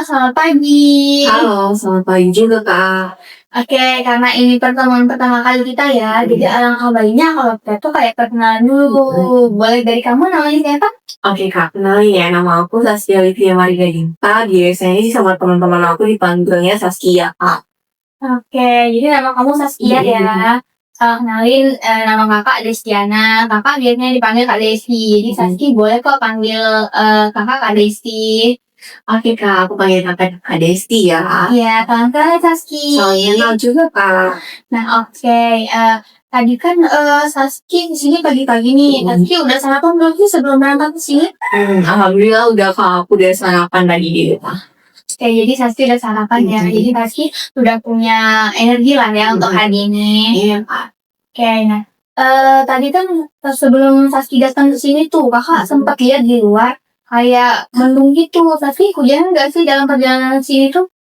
selamat pagi. Halo, selamat pagi juga, Kak. Oke, karena ini pertemuan pertama kali kita ya, jadi alangkah baiknya kalau kita tuh kayak perkenalan dulu. Boleh dari kamu namanya siapa? Oke, Kak, kenalin ya, nama aku Saskia Livia Maria Dinta. Biasanya sih sama teman-teman aku dipanggilnya Saskia, Kak. Oke, jadi nama kamu Saskia ya. Kenalin, nama kakak Destiana. Kakak biasanya dipanggil Kak Desti. Jadi Saski boleh kok panggil kakak Kak Desti. Oke, Kak, aku panggil Kak Desti ya. Iya, salam kenal Saski. Salam kenal juga, Kak. Nah, oke. Tadi kan Saski di sini pagi-pagi nih. Saski udah sarapan belum sih sebelum berangkat ke sini? Alhamdulillah udah, Kak. Aku udah sarapan tadi di rumah. Oke, jadi Saski udah sarapan ya. Jadi Saski udah punya energi lah ya untuk hari ini. Iya, Kak. Oke, nah tadi kan sebelum Saski datang ke sini tuh, kakak sempat lihat di luar kayak mendung gitu. Tapi hujan nggak sih dalam perjalanan sini tuh?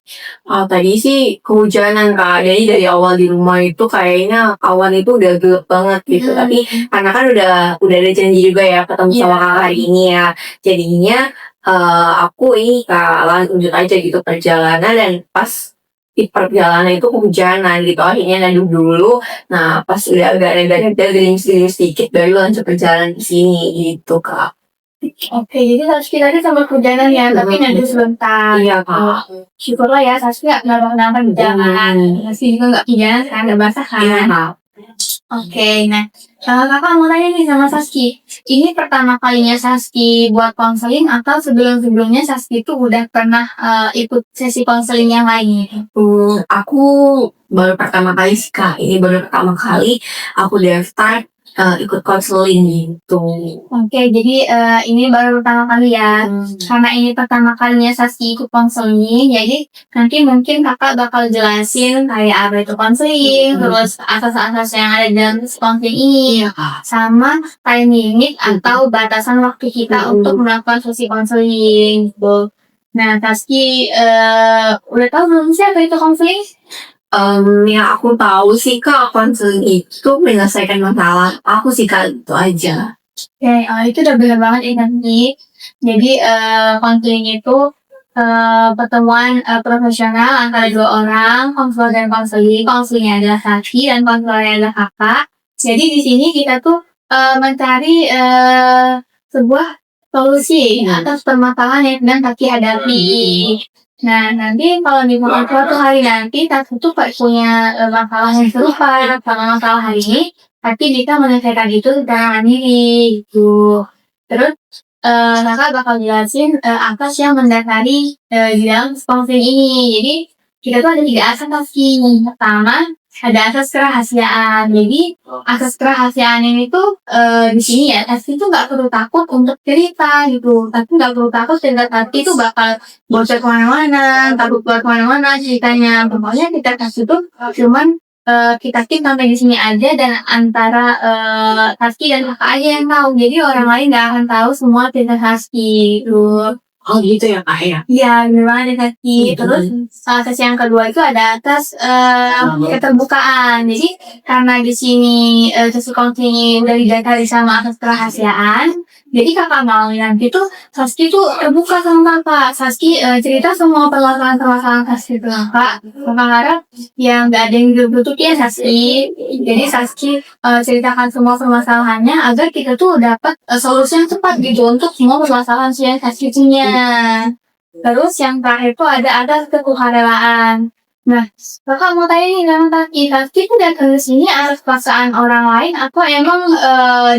Tadi sih kehujanan, Kak. Jadi dari awal di rumah itu kayaknya awan itu udah gelap banget gitu. Tapi karena kan udah ada janji juga ya ketemu sama Kakak hari ini ya. Jadinya aku ini Kak lanjut aja gitu perjalanan dan pas di perjalanan itu kehujanan gitu. Akhirnya neduh dulu. Nah, pas udah agak reda-reda gerimis-gerimis sedikit baru lanjut perjalanan di sini gitu, Kak. Oke, jadi Saski tadi sama hujanan ya, tapi neduh sebentar. Iya, Kak. Syukurlah ya Saski nggak kenapa-kenapa di jalan. Saski juga nggak hujanan kan, nggak basah kan. Iya, Kak. Oke, nah kakak mau tanya nih sama Saski. Ini pertama kalinya Saski buat konseling atau sebelum-sebelumnya Saski itu udah pernah ikut sesi konseling yang lain? Aku baru pertama kali sih, Kak. Ini baru pertama kali aku daftar ikut konseling gitu. Oke, jadi ini baru pertama kali ya. Karena ini pertama kalinya Saski ikut konseling, jadi nanti mungkin kakak bakal jelasin kayak apa itu konseling, terus asas-asas yang ada dalam konseling ini, Iya, Kak. sama time limit atau batasan waktu kita untuk melakukan sesi konseling. Gitu. Nah, Saski udah tahu belum sih apa itu konseling? Yang aku tahu sih, Kak, konseling itu menyelesaikan masalah aku sih, Kak, itu aja. Oke, itu udah benar banget ya nanti. Jadi konseling itu pertemuan profesional antara dua orang, konselor dan konseling. Konselingnya adalah Saski dan konselornya adalah kakak. Jadi di sini kita tuh mencari sebuah solusi atas permasalahan yang sedang Saski hadapi. Nah, nanti kalau di suatu hari nanti Saski tuh punya masalah yang serupa sama masalah hari ini, tapi bisa menyelesaikan itu secara mandiri gitu. Terus kakak bakal jelasin asas yang mendasari di dalam konseling ini. Jadi kita tuh ada 3 asas Saski. Pertama ada asas kerahasiaan. Jadi asas kerahasiaan ini tuh di sini ya Saski tuh nggak perlu takut untuk cerita gitu. Tapi nggak perlu takut cerita Saski tuh bakal bocor kemana-mana, takut buat kemana-mana ceritanya. Pokoknya kita Saski tuh cuman kita skip sampai di sini aja dan antara Saski dan kakak aja yang tahu. Jadi orang lain nggak akan tahu semua cerita Saski gitu. Oh gitu ya, Kak, ya? Iya, bener banget ya Saski. Terus asas yang kedua itu ada atas keterbukaan. Jadi karena di sini sesi konseling udah didasari sama asas kerahasiaan, jadi kakak mau nanti tuh Saski tuh terbuka sama kakak. Saski cerita semua permasalahan Saski ke kakak. Kakak harap ya nggak ada yang ditutup ya Saski. Jadi Saski ceritakan semua permasalahannya agar kita tuh dapat solusi yang cepat gitu untuk semua permasalahan yang Saski punya. Terus yang terakhir tuh ada kesukarelaan. Nah, kakak mau tanya nih sama Saski tuh datang ke sini atas paksaan orang lain atau emang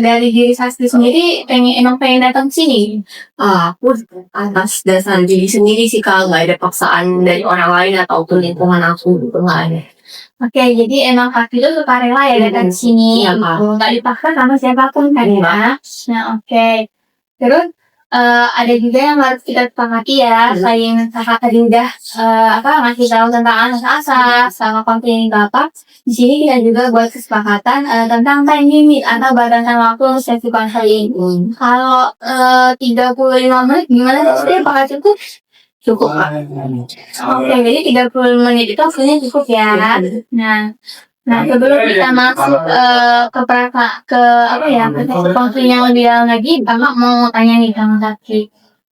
dari diri Saski sendiri emang pengen datang ke sini? Aku atas dasar diri sendiri sih, Kak, nggak ada paksaan dari orang lain ataupun lingkungan aku gitu, nggak ada. Oke, jadi emang Saski tuh sukarela ya datang ke sini, Iya, Kak. gitu. Nggak dipaksa sama siapapun kan ya? Nah, oke. Terus ada juga yang harus kita sepakati ya, selain kakak tadi udah ngasih tahu tentang asas-asas sama konseling bapak. Di sini kita juga buat kesepakatan tentang time limit atau batasan waktu sesi konseling. Kalau 35 menit gimana sih? Apakah cukup? Cukup, Kak. Oke, jadi 30 menit itu hasilnya cukup ya. Nah, sebelum kita masuk ke konseling yang lebih dalam lagi, kakak mau tanya nih sama Saski.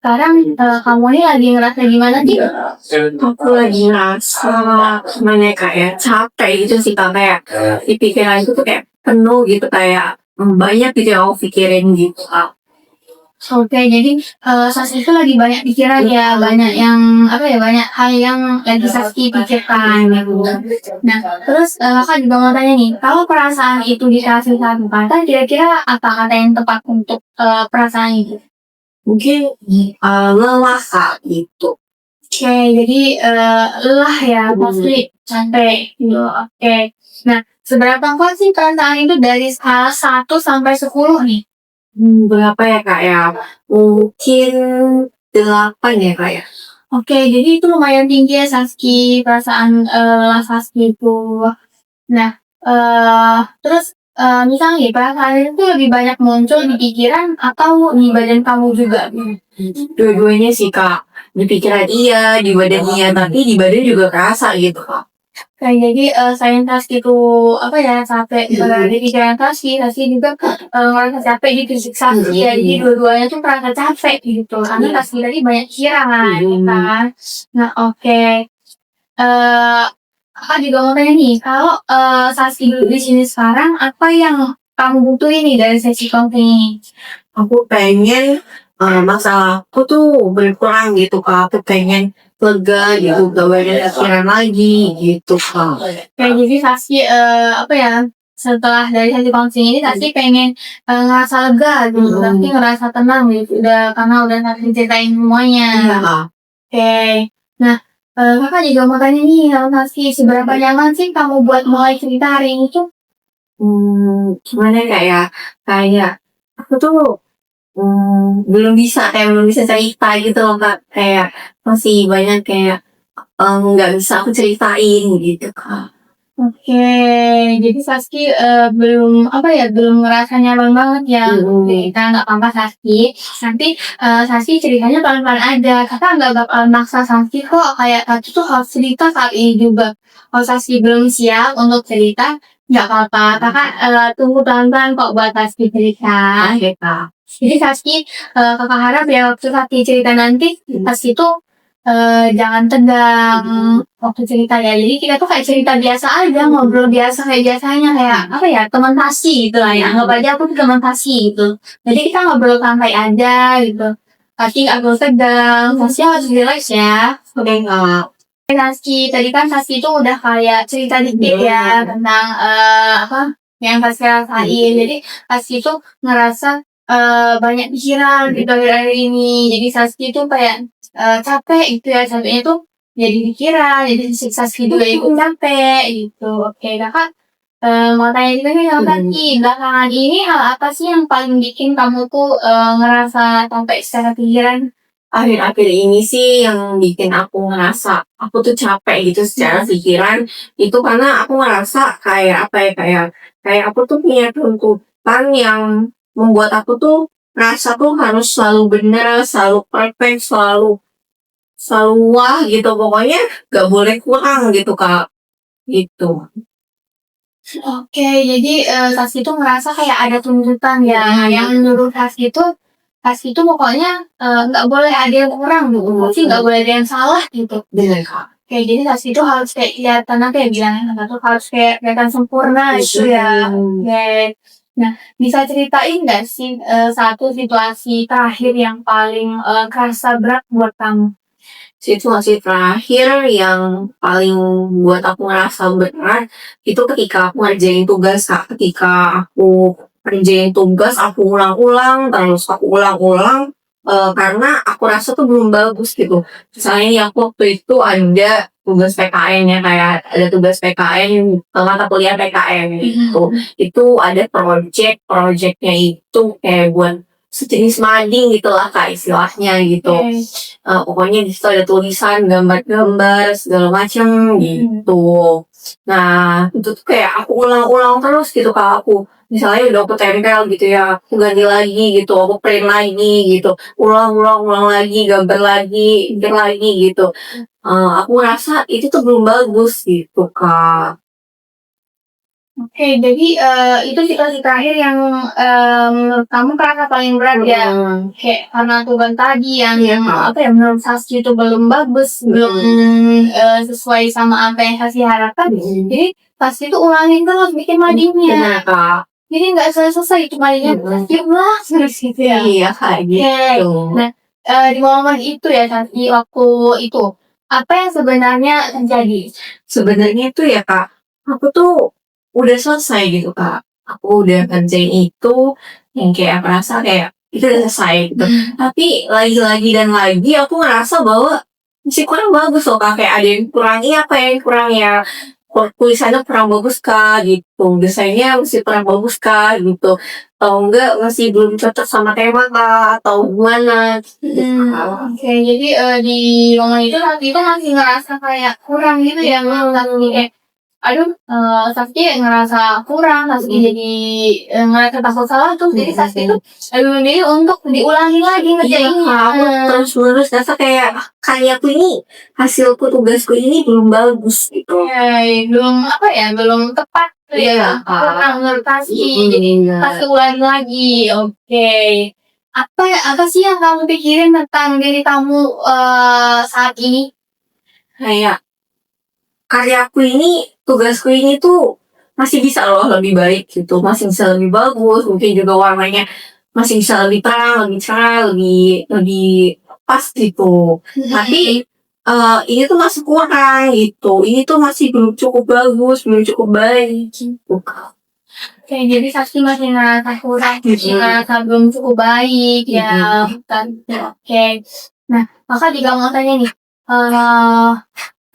sekarang kamu ini lagi ngerasa gimana sih? Aku lagi ngerasa gimana ya, kayak capek gitu sih Kak, kayak di pikiran itu tuh kayak penuh gitu, kayak banyak gitu yang aku pikirin gitu Kak. Oke, jadi Saski itu lagi banyak pikiran ya, banyak yang apa ya, banyak hal yang lagi Saski pikirkan gitu. Nah, terus kakak juga mau tanya nih, kalau perasaan itu dikasih satu kata, kira-kira apa kata yang tepat untuk perasaan itu? Mungkin lelah Kak gitu. Oke, jadi lelah ya, pasti capek gitu. Oke. Nah, seberapa kuat sih perasaan itu dari skala 1 sampai 10 nih? Berapa ya Kak ya? Mungkin 8 ya Kak ya? Oke, jadi itu lumayan tinggi ya Saski, perasaan lelah Saski itu. Nah, terus misalnya nih, perasaan itu lebih banyak muncul di pikiran atau di badan kamu juga? Dua-duanya sih Kak. Di pikiran iya, di badan iya, tapi di badan juga kerasa gitu Kak. Kayak jadi selain Saski itu apa ya capek di pikiran Saski juga ngerasa capek di fisik Saski ya. Jadi dua-duanya tuh merasa capek gitu. Karena Saski tadi banyak pikiran, ya kan? Nah, oke. Kakak juga mau tanya nih, kalau Saski duduk di sini sekarang, apa yang kamu butuhin nih dari sesi coaching ini? Aku pengen masalahku tuh berkurang gitu Kak. Aku pengen lega gitu, gak banyak pikiran lagi gitu Kak. Kayak jadi Saski apa ya? Setelah dari sesi coaching ini, Saski pengen ngerasa lega gitu, Saski ngerasa tenang gitu, karena udah Saski ceritain semuanya. Iya Kak. Oke. Nah, kakak juga mau tanya nih, kalau Saski seberapa nyaman sih kamu buat mulai cerita hari ini tuh? Gimana ya, Kak ya? Kayak aku tuh belum bisa cerita gitu loh Kak. Kayak masih banyak kayak nggak bisa aku ceritain gitu Kak. Oke, jadi Saski belum apa ya, belum ngerasa nyaman banget ya untuk cerita, nggak apa-apa Saski. Nanti Saski ceritanya pelan-pelan aja. Kakak nggak bakal maksa Saski kok, kayak Saski tuh harus cerita saat ini juga. Kalau Saski belum siap untuk cerita, nggak apa-apa. Kakak tunggu pelan-pelan kok buat Saski cerita. Oke Kak. Jadi Saski, kakak harap ya waktu Saski cerita nanti, Saski tuh jangan tegang waktu cerita ya. Jadi kita tuh kayak cerita biasa aja, ngobrol biasa kayak biasanya, kayak apa ya, teman tasi gitu lah ya. Anggap aja aku tuh teman tasi gitu. Jadi kita ngobrol santai aja gitu. Tapi nggak perlu tegang, Saski harus relax ya. Oke Kak. Saski, tadi kan Saski tuh udah kayak cerita dikit ya tentang apa yang Saski rasain. Jadi Saski tuh ngerasa banyak pikiran gitu akhir-akhir ini. Jadi Saski tuh kayak capek gitu ya, capeknya tuh jadi pikiran, jadi Saski juga ikut capek gitu. Oke, kakak mau tanya juga nih sama Saski, belakangan ini hal apa sih yang paling bikin kamu tuh ngerasa capek secara pikiran? Akhir-akhir ini sih yang bikin aku ngerasa aku tuh capek gitu secara pikiran itu karena aku ngerasa kayak apa ya, kayak aku tuh punya tuntutan yang membuat aku tuh ngerasa tuh harus selalu benar, selalu perfect, selalu selalu wah gitu, pokoknya gak boleh kurang gitu Kak, gitu. Oke, jadi Saski tuh ngerasa kayak ada tuntutan ya, yang menurut Saski tuh pokoknya nggak boleh ada yang kurang gitu, pasti nggak boleh ada yang salah gitu. Bener Kak. Kayak jadi Saski tuh harus kayak kelihatan apa ya bilangnya, Kakak tuh harus kayak kelihatan sempurna gitu ya. Oke. Nah, bisa ceritain nggak sih satu situasi terakhir yang paling kerasa berat buat kamu? Situasi terakhir yang paling buat aku ngerasa berat itu ketika aku ngerjain tugas Kak. Ketika aku ngerjain tugas, aku ulang-ulang, terus aku ulang-ulang, karena aku rasa tuh belum bagus gitu. Misalnya nih aku waktu itu ada tugas PKN ya, kayak ada tugas PKN, mata kuliah PKN gitu. Itu ada project-projectnya itu kayak buat sejenis mading gitu lah Kak istilahnya gitu. Pokoknya di situ ada tulisan, gambar-gambar, segala macem gitu. Nah, itu tuh kayak aku ulang-ulang terus gitu Kak, aku. Misalnya udah aku tempel gitu ya, aku ganti lagi gitu, aku print lagi gitu. Ulang-ulang lagi, gambar lagi, bikin lagi gitu. Aku ngerasa itu tuh belum bagus gitu Kak. Oke, jadi, itu situasi terakhir yang, menurut kamu kerasa paling berat ya? Kayak karena tugas tadi yang Iya, Kak. apa ya, menurut Saski itu belum bagus, belum, sesuai sama apa yang Saski harapkan, jadi Saski tuh ulangin terus bikin madingnya. Benar, Kak. Jadi nggak selesai itu madingnya, Saski ulang terus gitu ya? Iya, kayak gitu. Nah, di momen itu ya Saski, waktu itu, apa yang sebenarnya terjadi? Sebenarnya itu ya, Kak, aku tuh udah selesai gitu, Kak. Aku udah kerjain itu, yang kayak aku rasa kayak itu udah selesai gitu. Tapi lagi-lagi dan lagi aku ngerasa bahwa masih kurang bagus loh, Kak. Kayak ada yang kurang ini apa yang kurang ya, tulisannya kurang bagus kah gitu, desainnya masih kurang bagus kah gitu, atau enggak masih belum cocok sama tema kah, atau gimana gitu, Kak. Oke. Jadi, di momen itu Sakti itu masih ngerasa kayak kurang gitu ya, Sakti kayak, aduh, Sakti ngerasa kurang, Sakti jadi, ngerasa takut salah tuh, jadi Sakti tuh lebih memilih untuk diulangi lagi Iya, ngerjainnya. Kak, aku terus-menerus rasa kayak karyaku ini, hasilku tugasku ini belum bagus gitu. Belum apa ya, belum tepat tuh Iya, ya, Kak. kurang menurut Sakti. Jadi Bener. pasti ulangi lagi, oke. Apa sih yang kamu pikirin tentang diri kamu, saat ini? Kayak karyaku ini, tugasku ini tuh masih bisa loh lebih baik gitu, masih bisa lebih bagus, mungkin juga warnanya masih bisa lebih terang, lebih cerah, lebih lebih pas gitu. Tapi ini tuh masih kurang gitu. Ini tuh masih belum cukup bagus, belum cukup baik gitu. Oke, jadi Sakti masih ngerasa kurang, masih ngerasa belum cukup baik ya, kan? Oke. Nah, Kakak juga mau tanya nih,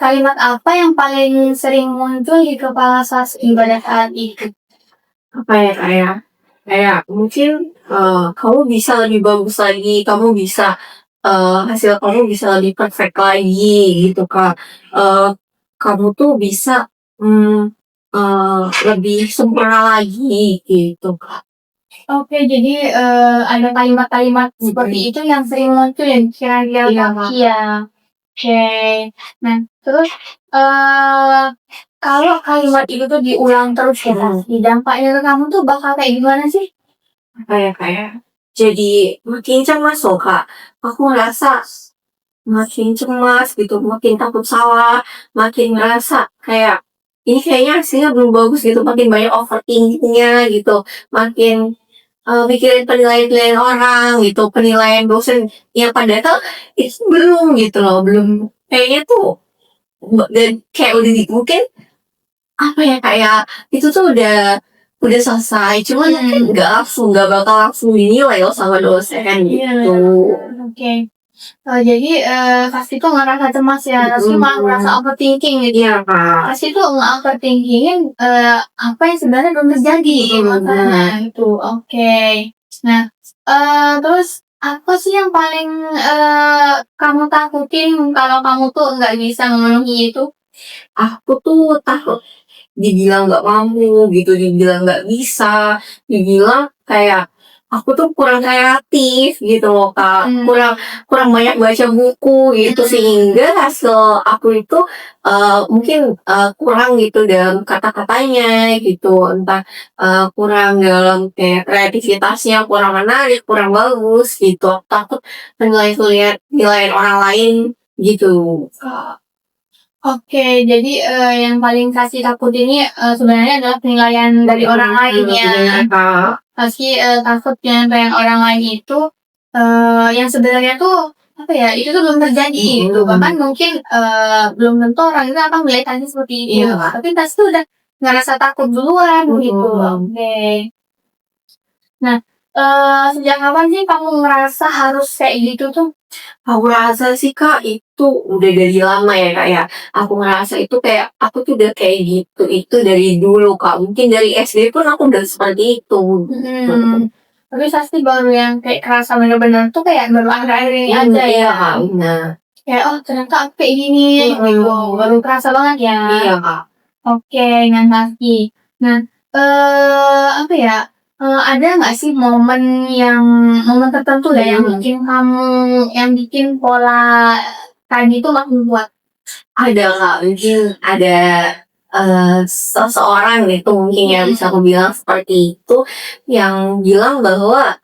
kalimat apa yang paling sering muncul di kepala Saski pada saat itu? Apa ya, kayak mungkin kamu bisa lebih bagus lagi, kamu bisa hasil kamu bisa lebih perfect lagi gitu, Kak. Kamu tuh bisa lebih sempurna lagi gitu, Kak. Oke, jadi, ada kalimat-kalimat seperti itu yang sering muncul ya di pikiran Iya, Sakti ya? Oke. Nah, terus, kalau kalimat itu tuh diulang terus ya, Sakti, dampaknya ke kamu tuh bakal kayak gimana sih? Kayak jadi makin cemas loh, Kak. Aku ngerasa makin cemas gitu, makin takut salah, makin ngerasa kayak ini kayaknya hasilnya belum bagus gitu, makin banyak overthinkingnya gitu, makin mikirin penilaian-penilaian orang gitu, penilaian dosen yang padahal itu belum gitu loh, belum kayaknya tuh dan kayak udah mungkin apa ya, kayak itu tuh udah selesai, cuman mungkin nggak bakal langsung dinilai loh sama dosen gitu. Oke. Jadi, Sakti tuh ngerasa cemas ya, Sakti malah ngerasa overthinking gitu. Iya, Kak. Sakti tuh nge-overthinking-in, apa yang sebenarnya belum terjadi makanya itu. Oke. Nah, terus apa sih yang paling, kamu takutin kalau kamu tuh nggak bisa memenuhi itu? Aku tuh takut dibilang nggak mampu gitu, dibilang nggak bisa, dibilang kayak aku tuh kurang kreatif gitu loh, Kak. Kurang kurang banyak baca buku gitu, sehingga hasil aku itu mungkin kurang gitu dalam kata-katanya gitu, entah kurang dalam kayak kreativitasnya, kurang menarik, kurang bagus gitu. Aku takut penilaian orang lain gitu, Kak. Oke, jadi, yang paling Saski takut ini, sebenarnya adalah penilaian dari orang lain ya. Bener, Kak. Saski, takut penilaian orang lain itu, yang sebenarnya tuh, apa ya, itu tuh belum terjadi gitu. Bahkan mungkin, belum tentu orang itu akan melihat Saski seperti itu. Iya. Tapi Saski tuh udah ngerasa takut duluan gitu. Oke. Nah, sejak kapan sih kamu ngerasa harus kayak gitu tuh? Aku rasa sih, Kak, itu udah dari lama ya, Kak, ya. Aku ngerasa itu kayak, aku tuh udah kayak gitu, itu dari dulu, Kak. Mungkin dari SD pun aku udah seperti itu. Tapi Sasti baru yang kayak kerasa bener-bener tuh kayak baru akhir-akhir ini aja ya. Iya, Kak, benar. Kayak, oh ternyata aku kayak gini, gitu. Baru kerasa banget ya. Iya, Kak. Oke, dengan Sasti. Nah, apa ya, ada nggak sih momen tertentu ya yang bikin pola tadi tuh makin kuat? Ada, Kak, mungkin ada seseorang gitu mungkin ya bisa aku bilang seperti itu yang bilang bahwa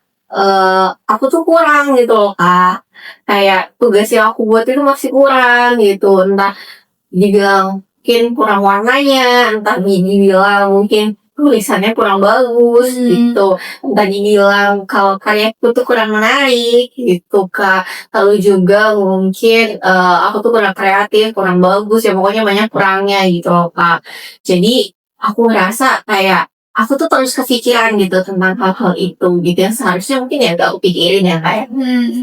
aku tuh kurang gitu loh Kak. Kayak tugas yang aku buat itu masih kurang gitu. Entah dibilang mungkin kurang warnanya, entah dibilang mungkin tulisannya kurang bagus gitu, entah dibilang kalau karyaku tuh kurang menarik gitu Kak. Lalu juga mungkin aku tuh kurang kreatif, kurang bagus ya pokoknya banyak kurangnya gitu loh Kak. Jadi aku ngerasa kayak aku tuh terus kepikiran gitu tentang hal-hal itu gitu yang seharusnya mungkin ya gak aku pikirin ya kayak.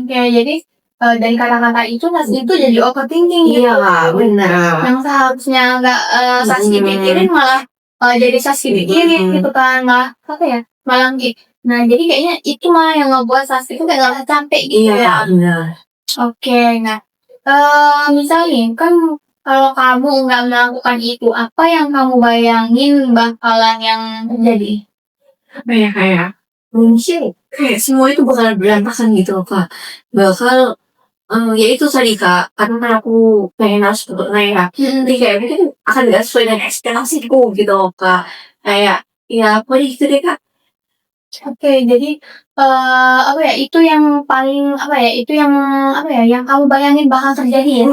Oke, jadi dari kata-kata itu Saskia itu jadi overthinking gitu. Iya benar. Yang seharusnya nggak Saskia pikirin malah jadi Saskia pikirin gitu kan, malah apa ya, malah gitu. Nah jadi kayaknya itu mah yang ngebuat Saskia itu kayak ngerasa capek gitu Iya ya. benar. Oke, nah misalnya kan kalau kamu nggak melakukan itu, apa yang kamu bayangin bakalan yang terjadi? Apa ya kayak mungkin kayak semua itu bakal berantakan gitu loh Kak. Bakal ya itu tadi Kak, karena kan aku pengen harus sempurna ya. Jadi kayak mungkin akan gak sesuai dengan ekspektasiku gitu loh Kak. Kayak ya apa gitu deh Kak. Oke, jadi apa ya? Itu yang paling apa ya? Itu yang apa ya? Yang kamu bayangin bakal terjadi ya?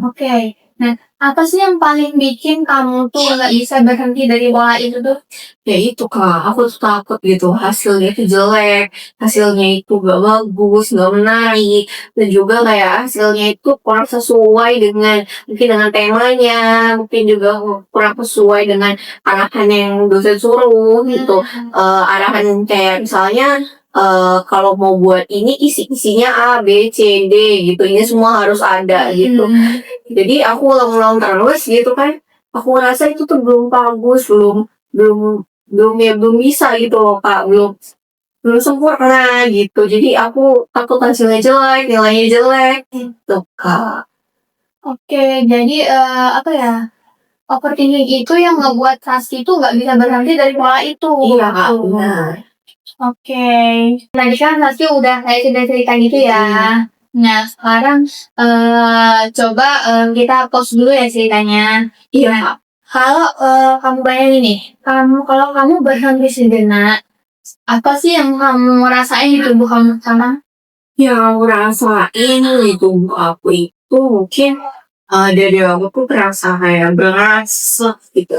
Oke. Nah, apa sih yang paling bikin kamu tuh nggak bisa berhenti dari pola itu tuh? Ya itu Kak, aku tuh takut gitu hasilnya itu jelek, hasilnya itu gak bagus, gak menarik, dan juga kayak hasilnya itu kurang sesuai dengan mungkin dengan temanya, mungkin juga kurang sesuai dengan arahan yang dosen suruh gitu. Arahan kayak misalnya kalau mau buat ini isinya A, B, C, D gitu, ini semua harus ada gitu. Jadi aku ulang-ulang terus gitu kan, aku rasa itu tuh belum bagus, belum belum bisa gitu loh Kak, belum belum sempurna gitu. Jadi aku takut hasilnya jelek, nilainya jelek gitu Kak. Oke, jadi apa ya? Overthinking itu yang ngebuat Saskia itu nggak bisa berhenti dari pola itu. Iya Kak, benar. Oke. Tadi kan Saskia udah kayak cerita-cerita gitu ya. Nah, sekarang coba kita pause dulu ya ceritanya. Iya Nah, Kak. kalau kamu bayangin nih, kalau kamu berhenti sejenak, apa sih yang kamu rasain di tubuh kamu sekarang? Yang aku rasain di tubuh aku itu mungkin dari aku tuh kerasa kayak berasa gitu.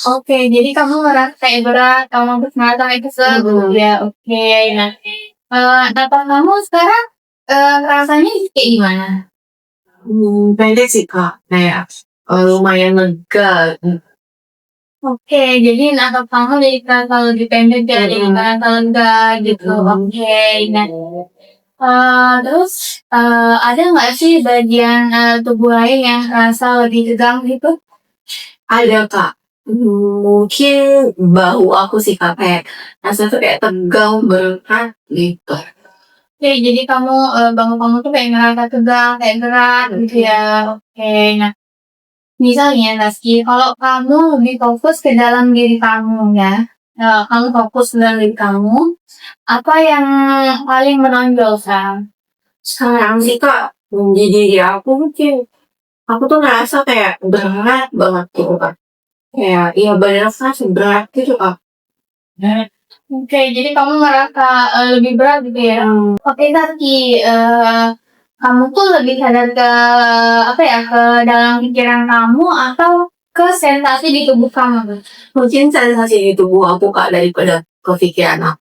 Oke, jadi kamu ngerasa kayak berat, kamu merasa kayak kesel gitu ya. Oke, nah, apa kamu sekarang rasanya kayak gimana? Pendek sih Kak, kayak lumayan lega. Oke, jadi napas kamu jadi terasa lebih pendek ya, jadi terasa lega gitu. Oke, nah, terus ada nggak sih bagian tubuh lain yang terasa lebih tegang gitu? Ada Kak. Mungkin bahu aku sih Kak, kayak rasanya tuh kayak tegang berat gitu. Oke, jadi kamu bangun kamu tuh kayak ngerasa tegang, kayak berat gitu ya. Oke, nah misalnya Rizky, kalau kamu lebih fokus ke dalam diri kamu ya, kamu fokus ke dalam diri kamu, apa yang paling menonjol sekarang? Sekarang sih Kak, di diri aku mungkin aku tuh ngerasa kayak berat banget gitu Kak. Kayak iya badan aku kan berat gitu Kak. Oke, jadi kamu ngerasa lebih berat gitu ya? Oke, Rizky, kamu tuh lebih sadar ke apa ya, ke dalam pikiran kamu atau ke sensasi di tubuh kamu? Mungkin sensasi di tubuh aku Kak daripada kepikiran aku.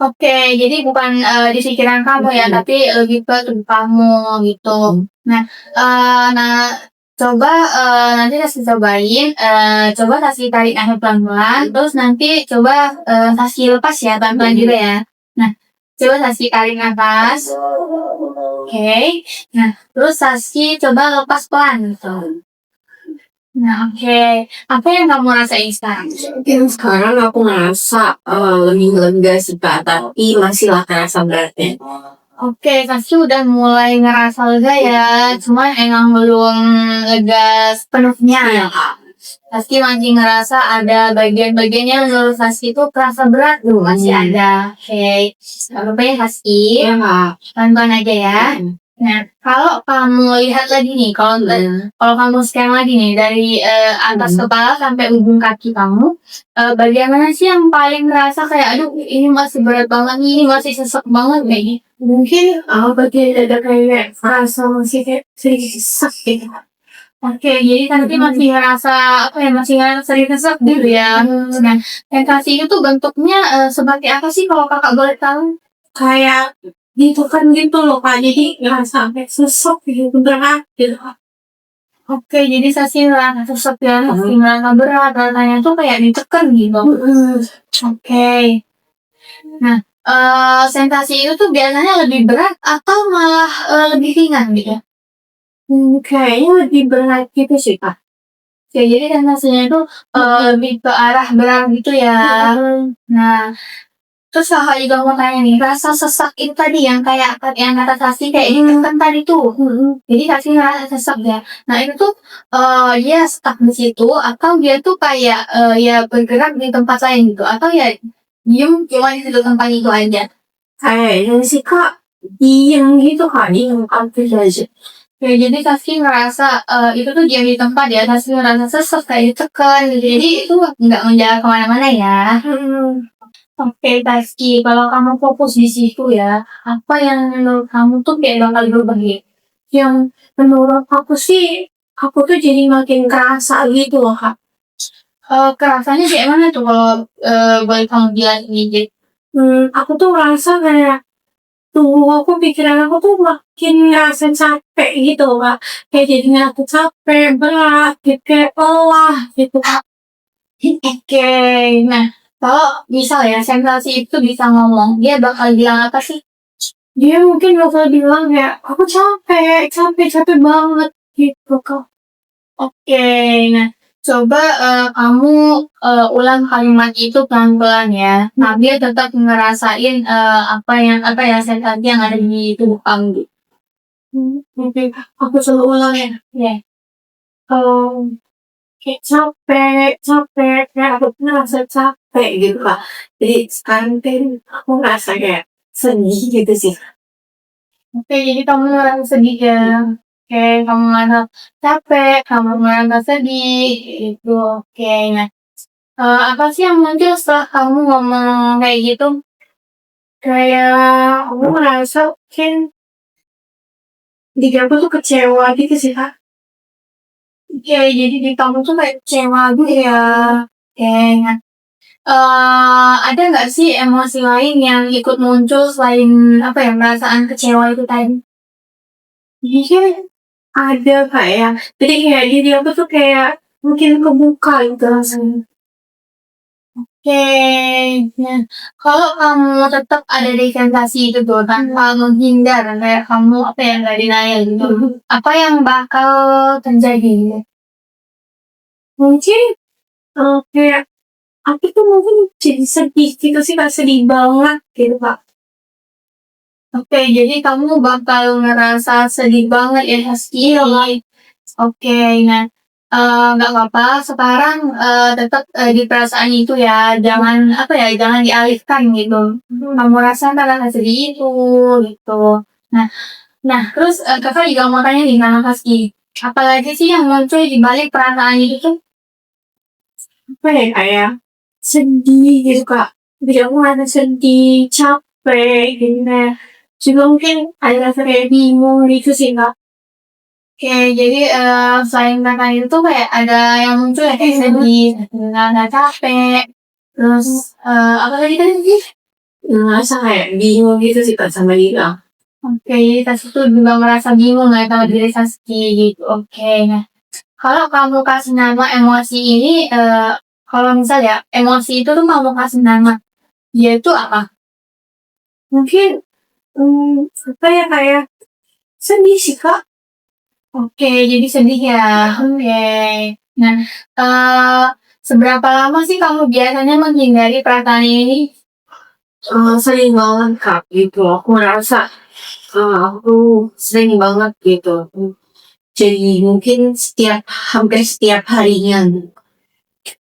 Oke, jadi bukan di pikiran kamu ya, tapi lebih ke tubuh kamu gitu. Nah, nah coba nanti kasih cobain, coba kasih tarik nafas pelan-pelan, terus nanti coba kasih lepas ya pelan-pelan juga ya. Nah, coba kasih tarik nafas, oke. Nah, terus Saski coba lepas pelan gitu. Nah, oke. Apa yang kamu rasain sekarang? Mungkin sekarang aku ngerasa lebih lega sih Kak, tapi masih lah kerasa beratnya. Oke, Saski udah mulai ngerasa lega ya, cuman emang belum lega sepenuhnya. Iya Kak. Saski masih ngerasa ada bagian-bagiannya menurut Saski itu terasa berat tuh, masih ada. Oke, gak apa-apa ya Saski, Iya Kak. pelan-pelan aja ya. Nah, kalau kamu lihat lagi nih, kalau kamu scan lagi nih dari atas kepala sampai ujung kaki kamu, bagian mana sih yang paling ngerasa kayak aduh ini masih berat banget nih, ini masih sesek banget kayak gitu? Mungkin bagian dada kayak merasa masih kayak sedikit sesak gitu. Oke, jadi nanti masih ngerasa apa ya, masih ngerasa sering sesek gitu ya. Nah, sensasi itu tuh bentuknya seperti apa sih kalau kakak boleh tahu? Kayak gitu kan gitu loh Kak, jadi ngerasa kayak sesek gitu, berat gitu. Oke, jadi sensasi ngerasa sesek ya, sensasi ngerasa berat, rasanya tuh kayak ditekan gitu. Oke. Nah, sensasi itu tuh biasanya lebih berat atau malah lebih ringan gitu? Kayaknya lebih berat gitu sih Kak. Oke, jadi sensasinya itu lebih ke arah berat gitu ya. Nah, terus kakak juga mau tanya nih, rasa sesak itu tadi yang kayak yang kata Sasi kayak ditekan tadi tuh. Jadi Sasi ngerasa sesak ya. Nah itu tuh dia stuck di situ atau dia tuh kayak ya bergerak di tempat lain gitu atau ya diem cuma di situ tempat itu aja. Kayaknya sih Kak, diem gitu Kak, diem hampir aja. Ya, jadi Sasi ngerasa itu tuh diam di tempat ya, Sasi ngerasa sesak kayak ditekan gitu. Jadi itu nggak menjalar kemana-mana ya. Oke, Taski, kalau kamu fokus di situ ya, apa yang menurut kamu tuh kayak bakal berubah ya? Yang menurut aku sih, aku tuh jadi makin kerasa gitu loh Kak. Kerasanya kayak mana tuh kalau boleh kamu bilang ini? Aku tuh ngerasa kayak tubuh aku, pikiran aku tuh makin ngerasa capek gitu loh Kak. Kayak jadinya aku capek, berat, gitu, kayak lelah gitu Kak. Oke, nah kalau misal ya sensasi itu bisa ngomong, dia bakal bilang apa sih? Dia mungkin bakal bilang kayak, aku capek banget gitu Kak. Oke, nah coba kamu ulang kalimat itu pelan-pelan ya. Nah, dia tetap ngerasain apa ya sensasi yang ada di tubuh kamu. Oke, aku selalu ulang ya. Ya. Um, Kayak capek, kayak aku tuh ngerasa capek gitu Kak. Jadi sekarang kan aku ngerasa kayak sedih gitu sih. Oke, jadi kamu ngerasa sedih ya. Oke, kamu ngerasa capek, kamu ngerasa sedih, itu oke. Nah, apa sih yang muncul setelah kamu ngomong kayak gitu? Kayak aku ngerasa mungkin diri aku tuh kecewa gitu sih Kak. Oke, jadi di kamu tuh kayak kecewa gitu ya. Oke, nah, ada nggak sih emosi lain yang ikut muncul selain apa ya perasaan kecewa itu tadi? Mungkin ada kayak, jadi kayak diri aku tuh kayak mungkin kebuka gitu langsung. Oke, nah kalau kamu tetap ada di sensasi itu tuh tanpa menghindar kayak kamu apa ya nggak denial gitu, apa yang bakal terjadi? Mungkin kayak aku tuh mungkin jadi sedih gitu sih Kak, sedih banget gitu Kak. Oke, jadi kamu bakal ngerasa sedih banget ya Haski. Oke, nah nggak apa-apa. Sekarang tetap di perasaan itu ya. Jangan apa ya, jangan dialihkan gitu. Kamu rasakan rasa sedih itu gitu. Nah, nah terus kakak juga mau tanya nih sama Haski. Apalagi sih yang muncul di balik perasaan itu tuh? Apa ya kayak sedih gitu Kak. Jadi aku ngerasa sedih, capek gitu kayak. Juga mungkin ada rasa kayak bingung gitu sih Kak. Oke, jadi selain kakak itu tuh kayak ada yang muncul ya kayak sedih, nggak capek, terus apa lagi tadi? Ngerasa kayak bingung gitu sih Kak sama diri aku. Oke, jadi Sasuke tuh juga merasa bingung ya sama diri Sasuke gitu. Oke, nah kalau kamu kasih nama emosi ini, kalau misal ya emosi itu tuh kamu kasih nama, dia itu apa? Mungkin apa ya kayak sedih sih Kak. Oke, jadi sedih ya. Oke. Nah, eh seberapa lama sih kamu biasanya menghindari perasaan ini? Sering banget Kak gitu. Aku ngerasa aku sering banget gitu. Jadi mungkin hampir setiap harinya.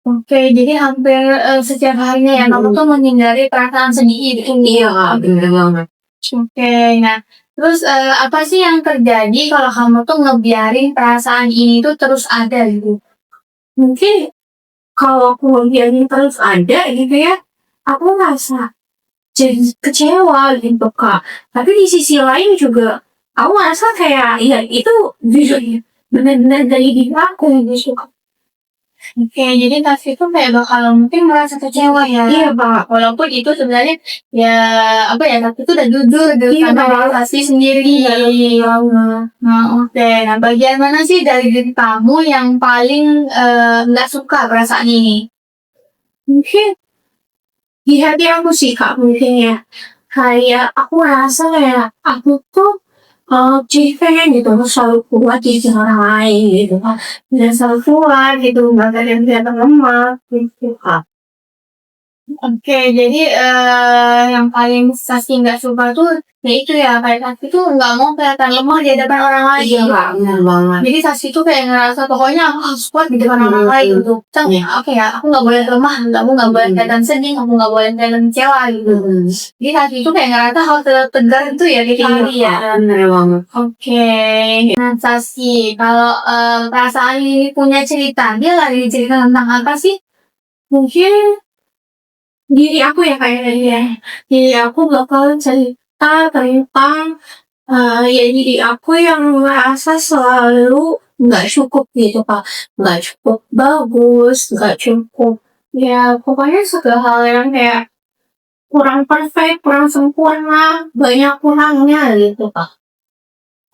Oke, jadi hampir setiap harinya ya kamu tuh menghindari perasaan sedih itu. Iya Kak, bener banget. Oke, nah Terus apa sih yang terjadi kalau kamu tuh ngebiarin perasaan ini tuh terus ada gitu? Mungkin kalau aku ngebiarin terus ada gitu ya, aku ngerasa jadi kecewa gitu Kak. Tapi di sisi lain juga aku ngerasa kayak ya itu jujur ya, benar-benar dari diri aku gitu Kak. Oke, jadi Tasya itu kayak bakal mungkin merasa kecewa ya. Iya Kak. Walaupun itu sebenarnya ya apa ya, Tasya itu udah jujur gitu Iya, sama Kak. diri Tasya sendiri. Iya. Nah, oke. Nah, bagian mana sih dari diri kamu yang paling nggak suka perasaan ini? Mungkin di hati aku sih Kak mungkin ya. Kayak aku rasa kayak aku tuh jadi pengen gitu selalu kuat di sisi orang lain gitu Kak. Dan selalu kuat gitu, nggak ada yang kelihatan lemah gitu Kak. Oke, jadi yang paling Sasi nggak suka tuh ya itu ya, kayak Sasi tuh nggak mau kelihatan lemah di hadapan orang lain. Iya Kak, benar banget. Jadi Sasi tuh kayak ngerasa pokoknya aku harus kuat di depan orang lain gitu. Oke ya, aku nggak boleh lemah, kamu nggak boleh kelihatan sedih, kamu nggak boleh kelihatan kecewa gitu. Jadi Sasi tuh kayak ngerasa harus tetap tegar itu ya di hari ya. Benar banget. Oke. Nah Sasi, kalau perasaan ini punya cerita, dia lagi cerita tentang apa sih? Mungkin diri aku ya kayaknya ya. Diri aku bakal cerita tentang ya diri aku yang merasa selalu nggak cukup gitu Kak. Nggak cukup bagus, nggak cukup ya pokoknya segala hal yang kayak kurang perfect, kurang sempurna, banyak kurangnya gitu Kak.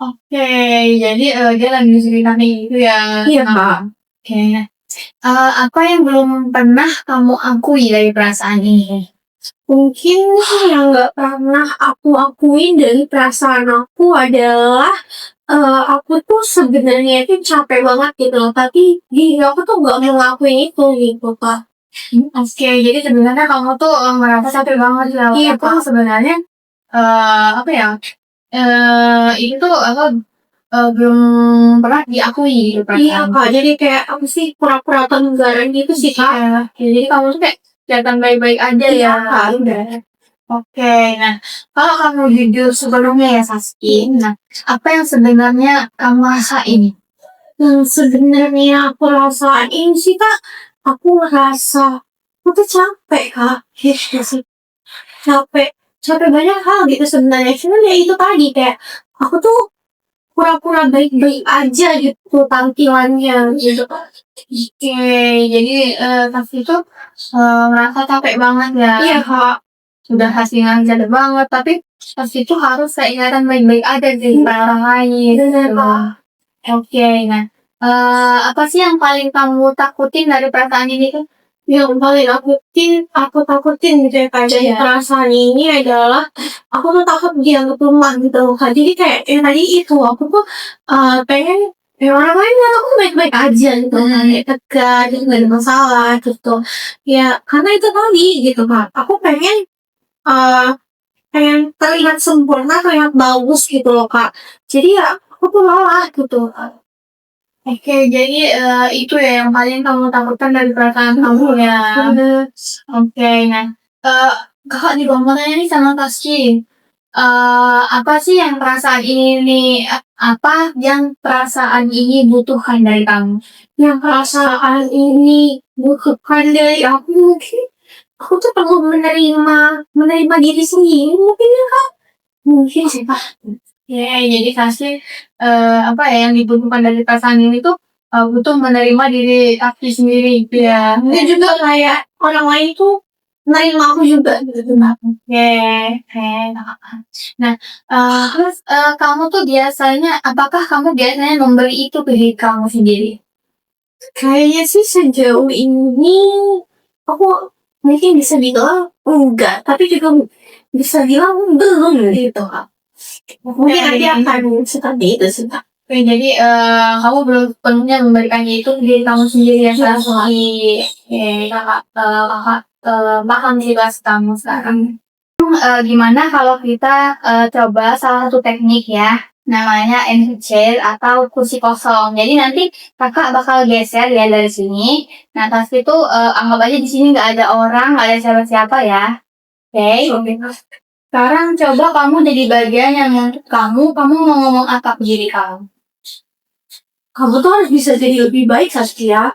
Oke, jadi dia lagi cerita kayak gitu ya. Iya Kak. Oke. Apa yang belum pernah kamu akui dari perasaan ini? Mungkin yang nggak pernah aku akuin dari perasaan aku adalah aku tuh sebenarnya itu capek banget gitu loh, tapi diri aku tuh nggak mau ngelakuin itu gitu Kak. Oke, jadi sebenarnya kamu tuh merasa capek banget ya. Iya, Walaupun sebenarnya apa ya? Ini tuh apa belum pernah diakui gitu Iya perasaan. Kak, jadi kayak aku sih pura-pura tegaran gitu sih Kak. Iya. Jadi kamu tuh kayak kelihatan baik-baik aja Iya ya. Kak, udah. Oke, nah kalau kamu jujur sebelumnya ya Saski, nah apa yang sebenarnya kamu rasain? Yang sebenarnya aku rasain sih Kak, aku ngerasa aku tuh capek Kak, gitu sih. Capek, capek banyak hal gitu sebenarnya. Cuman ya itu tadi kayak aku tuh pura-pura baik-baik aja gitu tampilannya gitu. Oke, jadi Saski itu merasa capek banget ya. Iya Kak. Sudah hasilnya jelek banget, tapi Saski itu harus kayak kelihatan baik-baik aja di depan orang lain. Bener Gitu. Kak. Oke, nah apa sih yang paling kamu takutin dari perasaan ini tuh? Yang paling aku takutin gitu ya Kak dari Iya. perasaan ini adalah aku tuh takut dianggap lemah gitu loh Kak. Jadi kayak yang tadi itu aku tuh pengen ya orang lain lihat aku baik-baik aja gitu kan, kayak tegar, gitu, gak ada masalah gitu. Ya karena itu tadi gitu Kak. Aku eh pengen terlihat sempurna, terlihat bagus gitu loh Kak. Jadi ya aku tuh lelah gitu. Oke, jadi itu ya yang paling kamu takutkan dari perasaan kamu ya. Bener. Oke, nah kakak juga mau tanya nih sama Taski. Apa sih yang perasaan ini nih, apa yang perasaan ini butuhkan dari kamu? Yang perasaan ini bukan dari aku mungkin aku tuh perlu menerima diri sendiri mungkin ya Kak. Mungkin sih Kak. Ya, jadi Taski apa ya yang dibutuhkan dari perasaan ini tuh butuh menerima diri Taski sendiri gitu ya. Dan juga kayak orang lain tuh menerima aku juga gitu Kak. Oke, oke. Nah, terus kamu tuh biasanya, apakah kamu biasanya memberi itu ke diri kamu sendiri? Kayaknya sih sejauh ini aku mungkin bisa bilang enggak, tapi juga bisa bilang belum gitu Kak. Mungkin nanti akan seperti itu sih Kak. Oke, jadi kamu belum sepenuhnya memberikannya itu ke diri kamu sendiri ya Saski. Oke, kakak paham sih bahas kamu sekarang. Gimana kalau kita coba salah satu teknik ya, namanya empty chair atau kursi kosong. Jadi nanti kakak bakal geser ya dari sini. Nah, pas itu anggap aja di sini nggak ada orang, nggak ada siapa-siapa ya. Oke. Sekarang coba kamu jadi bagian yang untuk kamu mau ngomong apa ke diri kamu? Kamu tuh harus bisa jadi lebih baik, Saskia.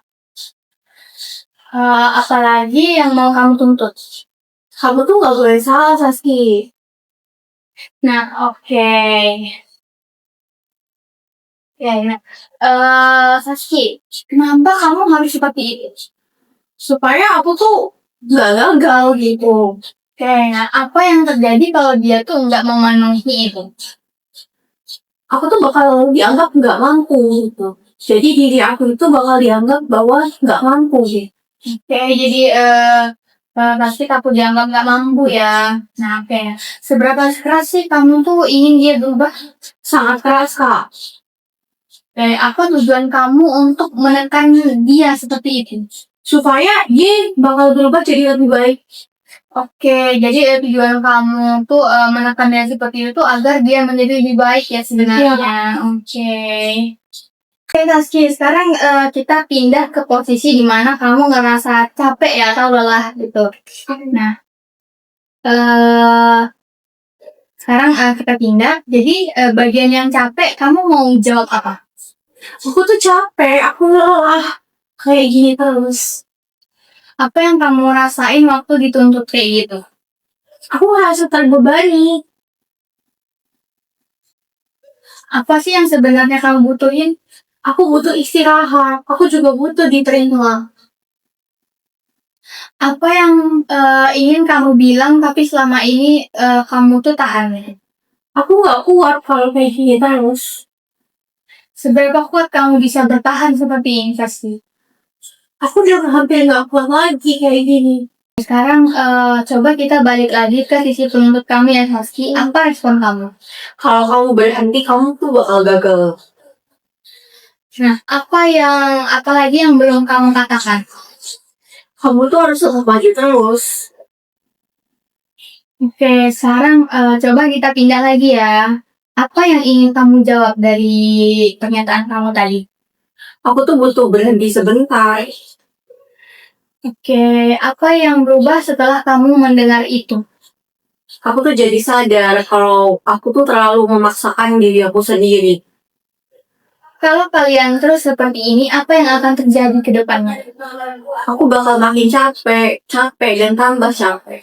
Apalagi yang mau kamu tuntut? Kamu tuh gak boleh salah, Saski. Nah, oke. Ya, nah. Saski, kenapa kamu harus seperti itu? Supaya aku tuh gak gagal gitu. Oke, nah apa yang terjadi kalau dia tuh nggak memenuhi itu? Aku tuh bakal dianggap gak mampu gitu. Jadi diri aku itu bakal dianggap bahwa gak mampu gitu. Oke, jadi pasti aku dianggap nggak mampu ya. Nah, oke. Seberapa keras sih kamu tuh ingin dia berubah? Sangat keras, Kak. Apa tujuan kamu untuk menekan dia seperti itu? Supaya dia bakal berubah jadi lebih baik. Oke, jadi tujuan kamu tuh menekan dia seperti itu agar dia menjadi lebih baik ya sebenarnya. Oke. Oke, Taski, sekarang kita pindah ke posisi di mana kamu ngerasa capek ya atau lelah gitu. Nah, eh sekarang kita pindah. Jadi bagian yang capek, kamu mau jawab apa? Aku tuh capek, aku lelah. Kayak gini terus. Apa yang kamu rasain waktu dituntut kayak gitu? Aku ngerasa terbebani. Apa sih yang sebenarnya kamu butuhin? Aku butuh istirahat. Aku juga butuh diterima. Apa yang ingin kamu bilang tapi selama ini kamu tuh tahan? Aku gak kuat kalau kayak gini terus. Seberapa kuat kamu bisa bertahan seperti ini, Sasti? Aku udah hampir gak kuat lagi kayak gini. Sekarang coba kita balik lagi ke sisi penuntut kami ya, Sasti. Apa respon kamu? Kalau kamu berhenti, kamu tuh bakal gagal. Nah, apa lagi yang belum kamu katakan? Kamu tuh harus tetap maju terus. Oke, sekarang coba kita pindah lagi ya. Apa yang ingin kamu jawab dari pernyataan kamu tadi? Aku tuh butuh berhenti sebentar. Oke, apa yang berubah setelah kamu mendengar itu? Aku tuh jadi sadar kalau aku tuh terlalu memaksakan diri aku sendiri. Kalau kalian terus seperti ini, apa yang akan terjadi ke depannya? Aku bakal makin capek dan tambah capek.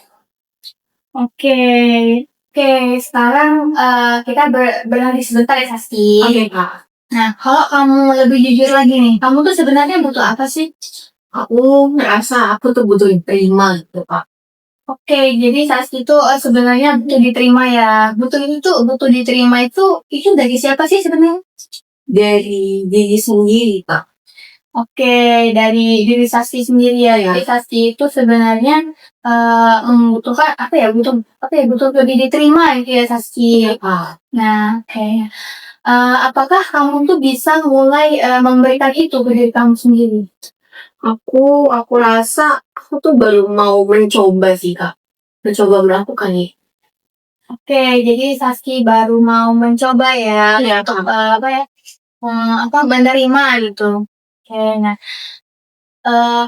Oke, sekarang kita berhenti sebentar ya, Sasti. Oke, Kak. Nah, kalau kamu lebih jujur lagi nih, kamu tuh sebenarnya butuh apa sih? Aku ngerasa aku tuh butuh diterima gitu, Kak. Oke, jadi Sasti itu sebenarnya butuh diterima ya. Butuh diterima itu dari siapa sih sebenarnya? Dari diri sendiri, Kak. Oke, dari diri Sasti sendiri ya. Jadi Sasti itu sebenarnya membutuhkan butuh lebih diterima gitu ya, Sasti. Kak. Nah, oke. Apakah kamu tuh bisa mulai memberikan itu ke diri kamu sendiri? Aku rasa aku tuh baru mau mencoba sih, Kak. Mencoba melakukan nih. Oke, jadi Saski baru mau mencoba ya, Iya, untuk Kak. menerima gitu. Oke, nah,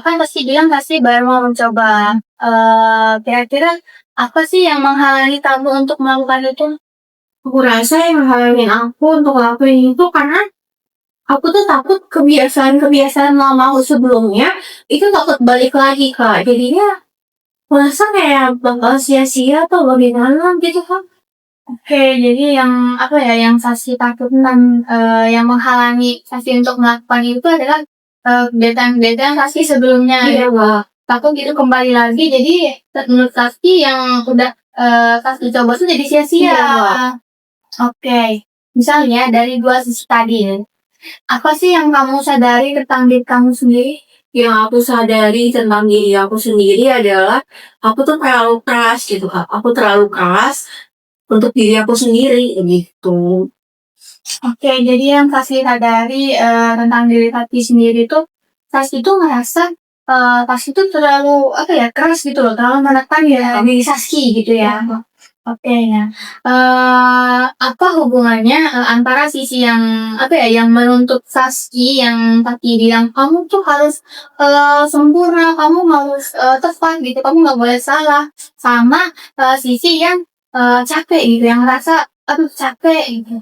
kan pasti bilang pasti baru mau mencoba. Kira-kira apa sih yang menghalangi kamu untuk melakukan itu? Aku rasa yang menghalangin aku untuk ngelakuin itu karena aku tuh takut kebiasaan-kebiasaan lama aku sebelumnya itu takut balik lagi, Kak. Jadinya merasa kayak bakal sia-sia atau bagaimana gitu, Kak. Oke, jadi yang Sasi takutkan, yang menghalangi Sasi untuk melakukan itu adalah kegiatan-kegiatan Sasi sebelumnya. Iya, Kak. Takut itu kembali lagi, jadi menurut Sasi yang udah Sasi coba tuh jadi sia-sia. Iya, Kak. Oke, misalnya dari dua sisi tadi, apa sih yang kamu sadari tentang diri kamu sendiri? Yang aku sadari tentang diri aku sendiri adalah aku tuh terlalu keras gitu, Kak. Aku terlalu keras untuk diri aku sendiri gitu. Oke, jadi yang Sasi sadari tentang diri Sasi sendiri tuh, Sasi tuh ngerasa Sasi tuh terlalu keras gitu loh, terlalu menekan ya diri Sasi gitu ya. Oke, nah apa hubungannya antara sisi yang yang menuntut Sasi yang tadi bilang kamu tuh harus sempurna, kamu harus tepat gitu, kamu nggak boleh salah, sama sisi yang capek gitu, yang ngerasa, aduh capek gitu.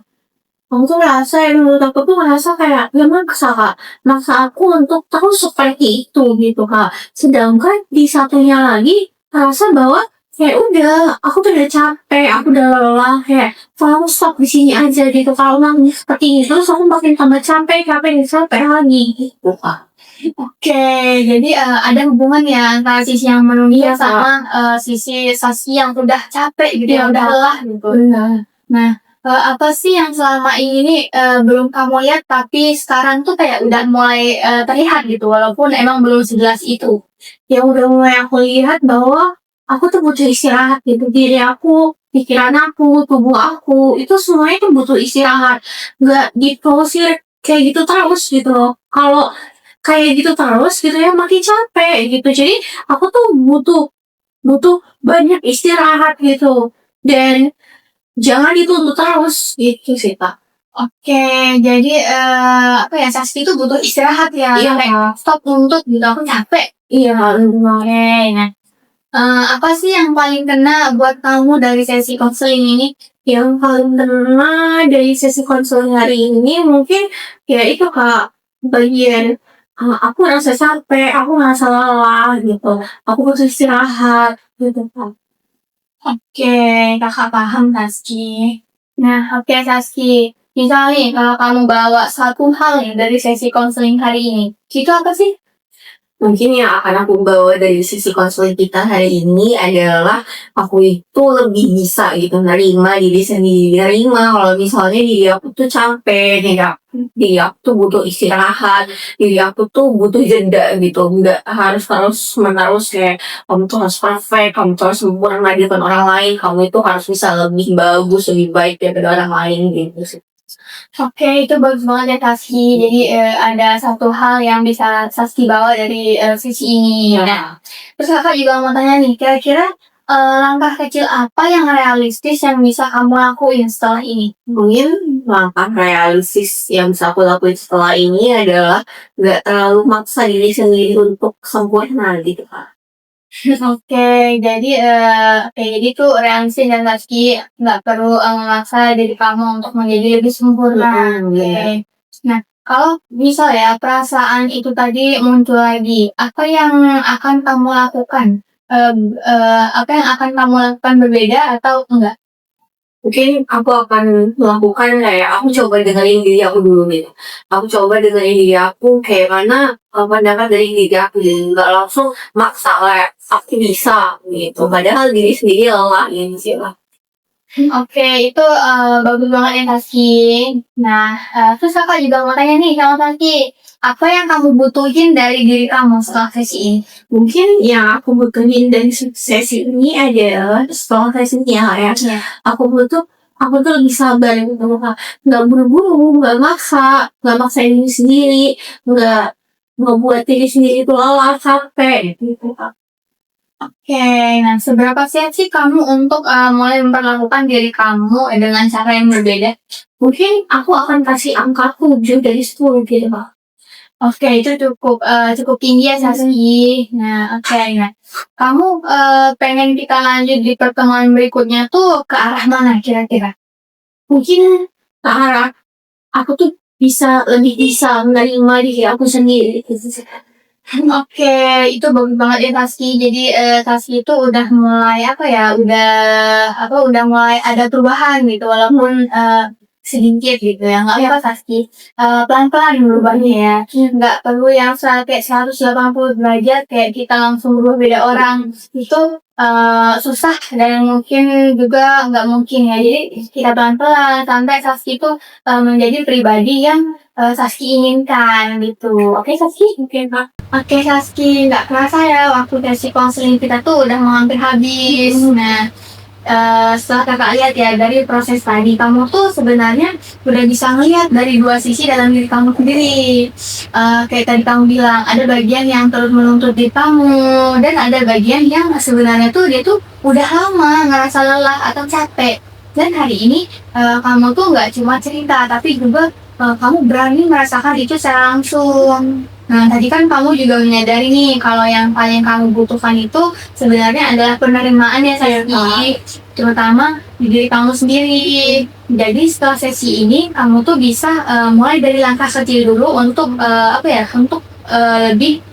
Aku tuh ngerasa ya, menurut aku tuh ngerasa kayak dia maksa Kak, maksa aku untuk terus seperti itu gitu Kak. Sedangkan di satunya lagi ngerasa bahwa kayak udah, aku tuh udah capek, aku udah lelah kayak kalau aku stop di sini aja gitu. Kalau nangis seperti itu terus aku makin tambah capek, capek, dan capek lagi gitu Kak. Oke, jadi ada hubungan ya antara sisi yang menunggu Iya, sama sisi Saski yang udah capek gitu, Iya, yang udah Kak. lelah gitu. Benar. Nah, apa sih yang selama ini nih belum kamu lihat tapi sekarang tuh kayak udah mulai terlihat gitu, walaupun emang belum sejelas itu? Yang udah mulai aku lihat bahwa aku tuh butuh istirahat gitu. Diri aku, pikiran aku, tubuh aku, itu semuanya tuh butuh istirahat. Nggak diforsir kayak gitu terus gitu loh. Kalau kayak gitu terus gitu ya makin capek gitu. Jadi aku tuh butuh butuh banyak istirahat gitu. Dan jangan dituntut terus gitu sih Kak. Oke, jadi apa ya, Saski itu butuh istirahat ya, Iya, kayak Kak. stop nuntut gitu, aku capek. Iya, benar. Oke, nah apa sih yang paling kena buat kamu dari sesi konseling ini? Yang paling kena dari sesi konseling hari ini mungkin ya itu Kak, bagian aku ngerasa capek, aku ngerasa lelah gitu, aku butuh istirahat gitu Kak. Oke, kakak paham Saski. Nah, oke Saski. Misal nih, kalau kamu bawa satu hal nih dari sesi konseling hari ini, itu apa sih? Mungkin yang akan aku bawa dari sisi konseling kita hari ini adalah aku itu lebih bisa gitu nerima diri sendiri, nerima kalau misalnya diri aku tuh capek, diri aku tuh butuh istirahat, diri aku tuh butuh jeda gitu, nggak harus terus menerus kayak kamu tuh harus perfect, kamu tuh harus sempurna di depan orang lain, kamu itu harus bisa lebih bagus, lebih baik daripada orang lain gitu sih. Oke, itu bagus banget ya Saski. Jadi ada satu hal yang bisa Saski bawa dari sesi ini. Nah, terus kakak juga mau tanya nih, kira-kira langkah kecil apa yang realistis yang bisa kamu lakuin setelah ini? Mungkin langkah realistis yang bisa aku lakuin setelah ini adalah nggak terlalu maksa diri sendiri untuk sempurna gitu Kak. Oke, jadi kayak jadi tuh realistis dan Saski nggak perlu memaksa diri kamu untuk menjadi lebih sempurna. Mhm, Oke. bener. Nah, kalau misal ya perasaan itu tadi muncul lagi, apa yang akan kamu lakukan? Apa yang akan kamu lakukan berbeda atau enggak? Mungkin aku akan melakukan kayak aku coba dengerin diri aku dulu gitu. Aku coba dengerin diri aku kayak mana pendapat dari diri aku gitu. Nggak langsung maksa kayak aku bisa gitu. Padahal diri sendiri lelah gitu sih lah. Oke, itu bagus banget ya Saski. Nah, terus kakak juga mau tanya nih sama Saski, apa yang kamu butuhin dari diri kamu setelah sesi ini? Mungkin yang aku butuhin dari sesi ini adalah setelah sesinya ya. Iya. Aku tuh lebih sabar gitu Kak. Nggak buru-buru, nggak maksain diri sendiri, nggak ngebuat diri sendiri itu lelah, capek gitu Kak. Oke, nah seberapa siap sih kamu untuk mulai memperlakukan diri kamu dengan cara yang berbeda? Mungkin aku akan kasih angka 7 dari 10 gitu Kak. Oke, itu cukup cukup tinggi ya Saski. Nah, oke, nah kamu pengen kita lanjut di pertemuan berikutnya tuh ke arah mana kira-kira? Mungkin ke arah aku tuh lebih bisa menerima diri aku sendiri gitu sih. Oke, itu bagus banget ya Saski. Jadi Saski itu udah mulai apa ya, udah mulai ada perubahan gitu, walaupun sedikit gitu ya. Nggak apa Saski. Pelan-pelan berubahnya ya. Nggak perlu yang kayak 180 derajat kayak kita langsung berubah beda orang. Itu susah dan mungkin juga nggak mungkin ya. Jadi kita pelan-pelan sampai Saski itu menjadi pribadi yang Saski inginkan gitu. Oke Saski? Oke Kak. Oke Saski, nggak kerasa ya waktu sesi konseling kita tuh udah mau hampir habis. Nah, setelah kakak lihat ya dari proses tadi, kamu tuh sebenarnya udah bisa ngeliat dari dua sisi dalam diri kamu sendiri. Kayak tadi kamu bilang, ada bagian yang terus menuntut diri kamu, dan ada bagian yang sebenarnya tuh dia tuh udah lama ngerasa lelah atau capek. Dan hari ini kamu tuh nggak cuma cerita, tapi juga kamu berani merasakan itu secara langsung. Nah, tadi kan kamu juga menyadari nih kalau yang paling kamu butuhkan itu sebenarnya adalah penerimaan ya, Saski, terutama di diri kamu sendiri. Jadi setelah sesi ini kamu tuh bisa mulai dari langkah kecil dulu untuk untuk lebih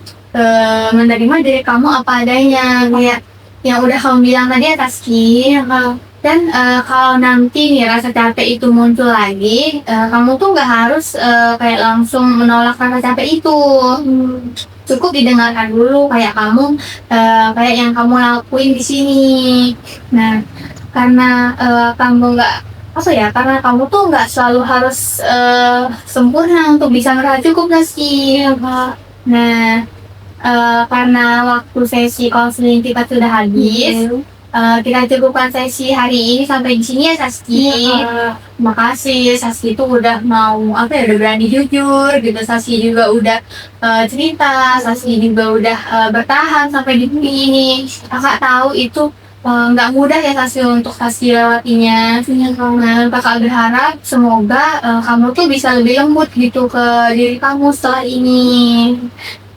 menerima diri kamu apa adanya, kayak yang udah kamu bilang tadi ya, Taski. Dan kalau nanti nih rasa capek itu muncul lagi, kamu tuh nggak harus kayak langsung menolak rasa capek itu. Cukup didengarkan dulu kayak kamu kayak yang kamu lakuin di sini. Nah, karena kamu nggak karena kamu tuh nggak selalu harus sempurna untuk bisa merasa cukup, Taski. Nah, karena waktu sesi konseling kita sudah habis, kita cukupkan sesi hari ini sampai di sini ya, Saski. Makasih, Saski itu udah mau udah berani jujur gitu. Saski juga udah cerita, Saski juga udah bertahan sampai di sini ini. Kakak tahu itu nggak mudah ya, Saski, untuk Saski lewatinya. Nah, kakak berharap semoga kamu tuh bisa lebih lembut gitu ke diri kamu setelah ini.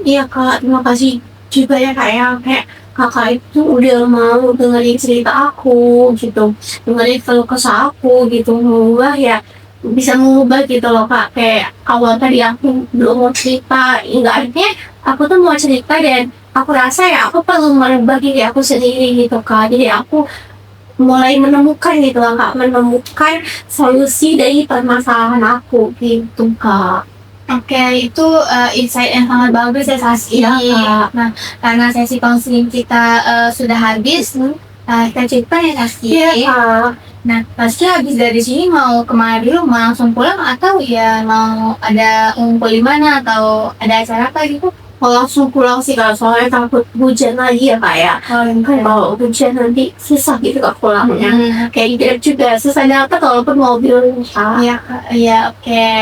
Iya Kak, terima kasih juga ya Kak ya. Kayak Kakak itu udah mau dengerin cerita aku gitu, dengerin keluh kesah aku gitu, mengubah ya, bisa mengubah gitu loh Kak. Kayak awal tadi aku belum mau cerita, enggaknya aku tuh mau cerita dan aku rasa ya aku perlu merubah diri aku sendiri gitu Kak. Jadi aku mulai menemukan gitu loh Kak, menemukan solusi dari permasalahan aku gitu Kak. Oke, itu insight yang sangat bagus ya, Saski. Iya, Kak. Nah, karena sesi konseling kita sudah habis, kita cerita ya, Saski. Iya Kak. Nah, Saski habis dari sini mau kemana dulu? Mau langsung pulang atau ya mau ada ngumpul di mana atau ada acara apa gitu? Mau langsung pulang sih Kak, soalnya takut hujan lagi ya Kak ya. Kalau hujan nanti susah gitu Kak pulangnya. Kayak Grab juga susah dapat walaupun mobil Kak. Iya, Kak. Iya, oke.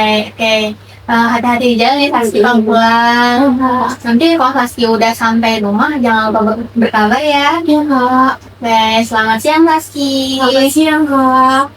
Hati-hati di jalan ya, Saski, kalau pulang. Nanti kalau Saski udah sampai rumah, jangan lupa berkabar ya. Iya Kak. Oke, selamat siang, Saski. Selamat siang Kak.